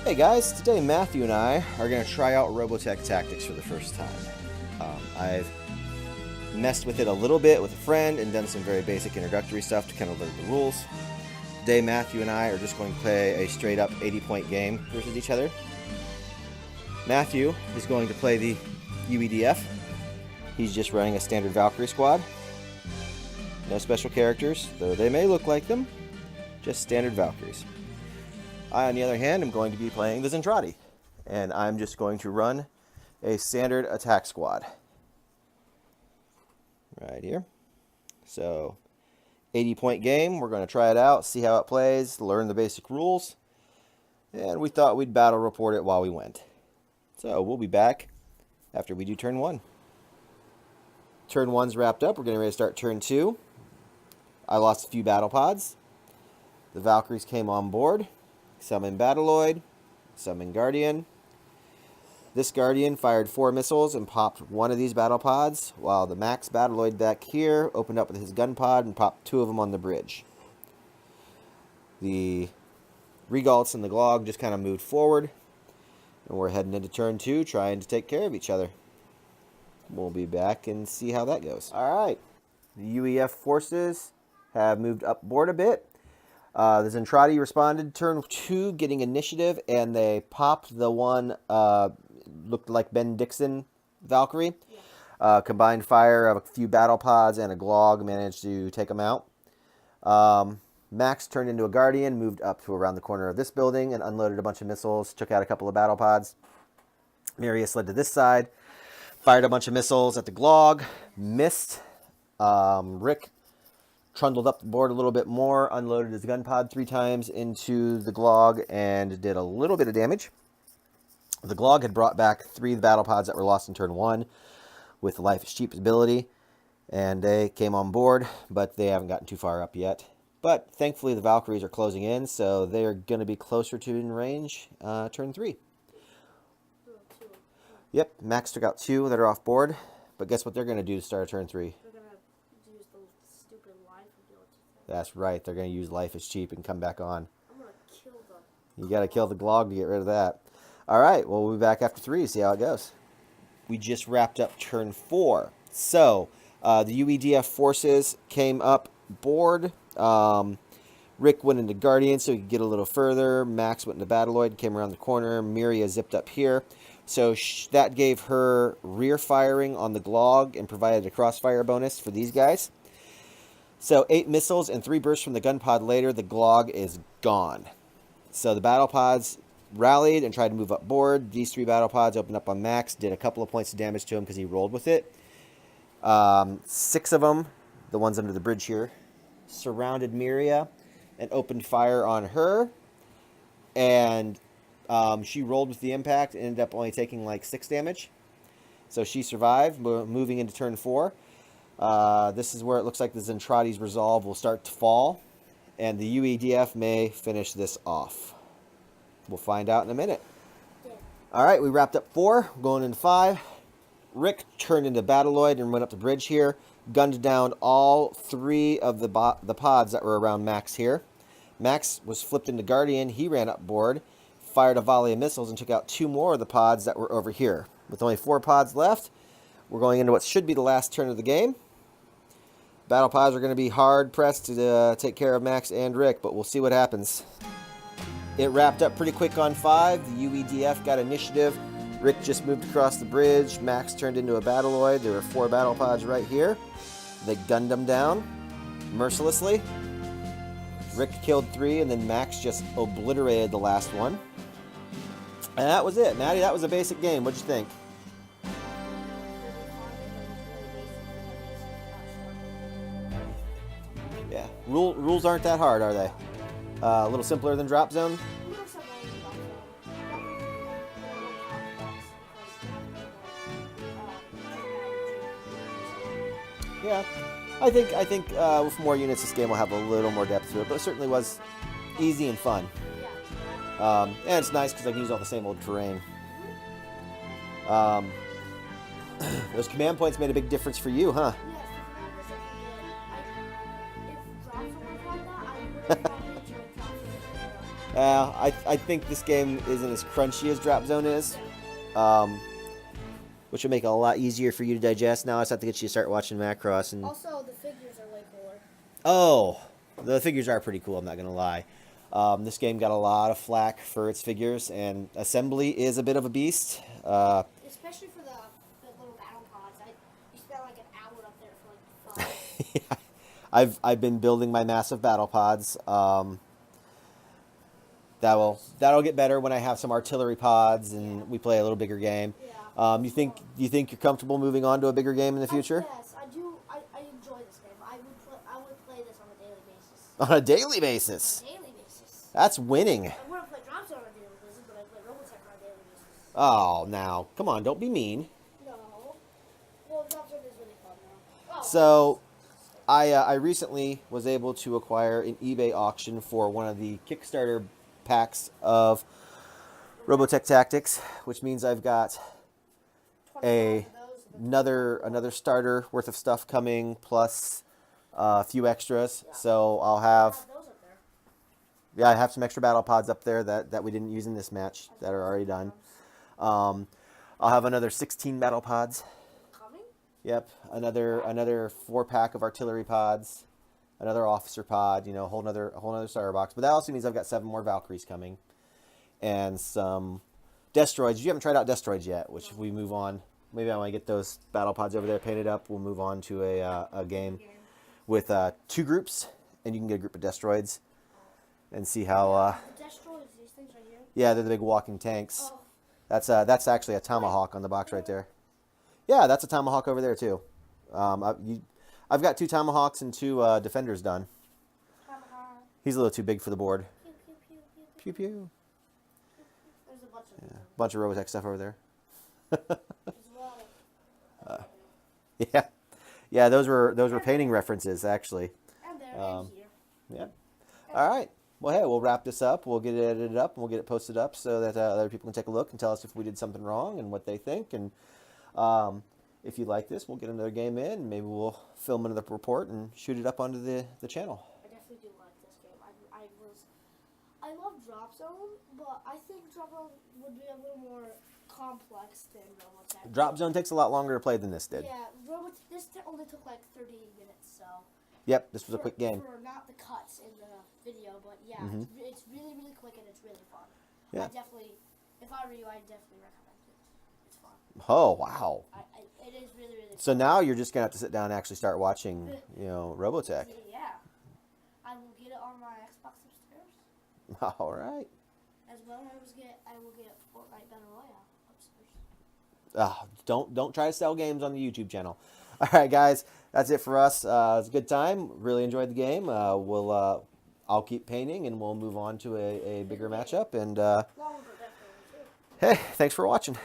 Hey guys, today Matthew and I are going to try out Robotech Tactics for the first time. I've messed with it a little bit with a friend and done some very basic introductory stuff to kind of learn the rules. Today Matthew and I are just going to play a straight up 80-point game versus each other. Matthew is going to play the UEDF. He's just running a standard Valkyrie squad. No special characters, though they may look like them. Just standard Valkyries. I, on the other hand, am going to be playing the Zentradi, and I'm just going to run a standard attack squad. Right here. So, 80-point game. We're going to try it out, see how it plays, learn the basic rules, and we thought we'd battle report it while we went. So, we'll be back after we do turn 1. Turn 1's wrapped up. We're getting ready to start turn 2. I lost a few battle pods. The Valkyries came on board. Some in Battleoid, some in Guardian. This Guardian fired 4 missiles and popped one of these battle pods, while the Max Battleoid back here opened up with his gun pod and popped 2 of them on the bridge. The Regalts and the Glog just kind of moved forward, and we're heading into turn 2, trying to take care of each other. We'll be back and see how that goes. Alright, the UEF forces have moved up board a bit. The Zentradi responded turn 2, getting initiative, and they popped the one, looked like Ben Dixon Valkyrie. Yeah. Combined fire of a few battle pods and a Glog managed to take them out. Max turned into a Guardian, moved up to around the corner of this building, and unloaded a bunch of missiles, took out a couple of battle pods. Marius led to this side, fired a bunch of missiles at the Glog, missed. Rick trundled up the board a little bit more, unloaded his gun pod 3 times into the Glog, and did a little bit of damage. The Glog had brought back 3 battle pods that were lost in turn 1 with Life is Cheap ability, and they came on board, but they haven't gotten too far up yet. But thankfully the Valkyries are closing in, so they're going to be closer to in range turn 3. Yep, Max took out 2 that are off board, but guess what they're going to do to start turn 3? That's right, they're going to use Life is Cheap and come back on. I'm going to kill them. You got to kill the Glog to get rid of that. Alright, well, we'll be back after 3 to see how it goes. We just wrapped up turn 4. So, the UEDF forces came up board. Rick went into Guardian so he could get a little further. Max went into Battleoid, came around the corner. Miria zipped up here. So that gave her rear firing on the Glog and provided a crossfire bonus for these guys. So 8 missiles and 3 bursts from the gun pod later, the Glog is gone. So the battle pods rallied and tried to move up board. These 3 battle pods opened up on Max, did a couple of points of damage to him because he rolled with it. 6 of them, the ones under the bridge here, surrounded Miria and opened fire on her. And she rolled with the impact and ended up only taking like 6 damage. So she survived, moving into turn 4. This is where it looks like the Zentradi's resolve will start to fall, and the UEDF may finish this off. We'll find out in a minute. Yeah. Alright, we wrapped up 4, going into 5. Rick turned into Battleoid and went up the bridge here, gunned down all 3 of the pods that were around Max here. Max was flipped into Guardian, he ran up board, fired a volley of missiles, and took out 2 more of the pods that were over here. With only 4 pods left, we're going into what should be the last turn of the game. Battle pods are going to be hard pressed to take care of Max and Rick, but we'll see what happens. It wrapped up pretty quick on 5. The UEDF got initiative. Rick just moved across the bridge. Max turned into a Battleoid. There were 4 battle pods right here. They gunned them down mercilessly. Rick killed 3, and then Max just obliterated the last one. And that was it, Maddie. That was a basic game. What'd you think? Yeah, rules aren't that hard, are they? A little simpler than Drop Zone? Yeah, I think with more units this game will have a little more depth to it, but it certainly was easy and fun. And it's nice because I can use all the same old terrain. Those command points made a big difference for you, huh? I think this game isn't as crunchy as Drop Zone is, which will make it a lot easier for you to digest. Now I just have to get you to start watching Macross. And also, the figures are way cooler. oh, the figures are pretty cool, I'm not going to lie. This game got a lot of flack for its figures, and assembly is a bit of a beast. Especially for the little battle pods. You spent like an hour up there for like 5. Yeah. I've been building my massive battle pods. That'll get better when I have some artillery pods and we play a little bigger game. Yeah. You think you're comfortable moving on to a bigger game in the future? Yes, I do. I enjoy this game. I would play this on a daily basis. On a daily basis. On a daily basis. That's winning. I wouldn't play Drop Zone on a daily basis, but I play Robotech on a daily basis. Oh, now come on, don't be mean. No. Well, Drop Zone is really fun now. Oh. So, I recently was able to acquire an eBay auction for one of the Kickstarter packs of Robotech Tactics, which means I've got another starter worth of stuff coming, plus a few extras. Yeah. So I'll have, those up there. yeah, I have some extra battle pods up there that we didn't use in this match that are already done. I'll have another 16 battle pods. Coming? Yep, another 4-pack of artillery pods, another officer pod, a whole nother starter box. But that also means I've got 7 more Valkyries coming, and some Destroids. You haven't tried out Destroids yet, which if we move on, maybe I want to get those battle pods over there painted up. We'll move on to a game with 2 groups, and you can get a group of Destroids and see how. The Destroids, these things right here. Yeah, they're the big walking tanks. Oh. That's actually a Tomahawk on the box right there. Yeah, that's a Tomahawk over there too. I've got 2 Tomahawks and 2 Defenders done. Tomahawk. He's a little too big for the board. Pew, pew, pew, pew, Pew pew. There's a bunch of them. Bunch of Robotech stuff over there. There's a lot of Yeah, yeah. Those were painting references actually. and there and here. Yeah. All right. Well, hey, we'll wrap this up. We'll get it edited up, and we'll get it posted up so that other people can take a look and tell us if we did something wrong and what they think. And if you like this, we'll get another game in. Maybe we'll film another report and shoot it up onto the channel. I definitely do like this game. I love Drop Zone, but I think Drop Zone would be a little more complex than Robotech. Drop Zone takes a lot longer to play than this did. Yeah, this only took like 30 minutes, so. Yep, this was a quick game. For not the cuts in the video, but yeah, it's really, really quick and it's really fun. Yeah. If I were you, I'd definitely recommend it. It's fun. Oh, wow. It is really, really So fun. now you're just going to have to sit down and actually start watching, Robotech. Yeah. I will get it on my Xbox upstairs. All right. As well as I will get Fortnite Battle Royale upstairs. Don't try to sell games on the YouTube channel. All right, guys, that's it for us. It's a good time. Really enjoyed the game. I'll keep painting, and we'll move on to a bigger matchup. And Longer, definitely, too. hey, thanks for watching.